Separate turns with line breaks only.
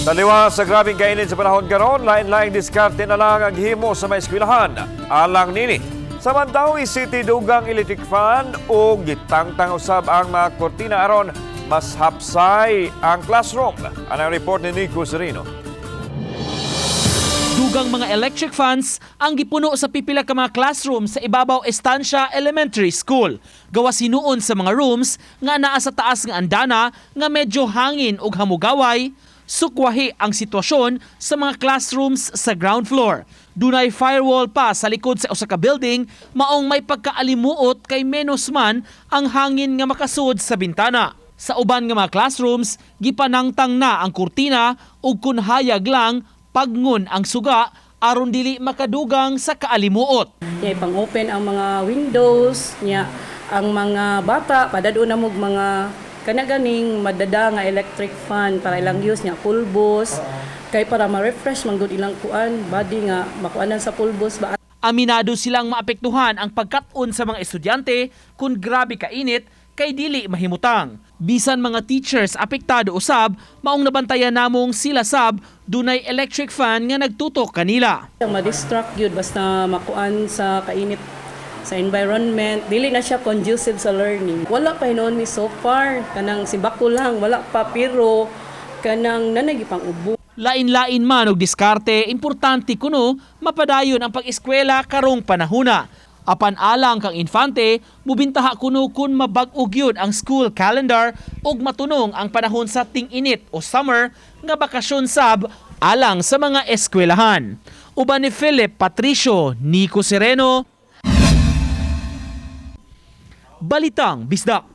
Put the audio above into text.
Taliwa sa grabing kainit sa panahon karon, lain-laing diskarte na lang ang himo sa mga eskwelahan. Alang nini, samantaw City dugang electric fan o gitangtang usab ang mga kortina aron mas hapsay ang classroom. Anang report ni Nico Serino.
Dugang mga electric fans ang gipuno sa pipila ka mga classroom sa Ibabaw Estancia Elementary School. Gawa sinuon sa mga rooms nga naa sa taas nga andana nga medyo hangin ug hamugaway, sukwahi ang sitwasyon sa mga classrooms sa ground floor. Dunay firewall pa sa likod sa usa ka building, maong may pagkaalimuot kay menos man ang hangin nga makasud sa bintana. Sa uban nga mga classrooms, gipanangtang na ang kurtina ug kun hayag lang pagngon ang suga aron dili makadugang sa kaalimuot.
Niya pang-open ang mga windows, niya ang mga bata padadon na mog mga kanaganing madada nga electric fan para ilang use niya pulbos kay para ma-refresh man gud ilang kuan body nga makuanan sa pulbos ba.
Aminado silang maapektuhan ang pagkat-on sa mga estudyante kung grabe kainit kay dili mahimutang. Bisan mga teachers apektado usab, maong nabantayan namong sila sab dunay electric fan nga nagtutok kanila.
Ma-distract yun basta makuan sa kainit sa environment, dili na siya conducive sa learning. Wala pa hinuon mi so far, kanang simbako lang, wala pa pero kanang nanagipang ubo.
Lain-lain man og diskarte, importante kuno mapadayon ang pag-eskwela karong panahuna. Apan alang kang infante, mubintaha kuno kun mabag-o gyud ang school calendar ug matunong ang panahon sa ting-init o summer nga bakasyon sab alang sa mga eskwelahan. Uban ni Philip Patricio, Nico Sereno, Balitang Bisdak.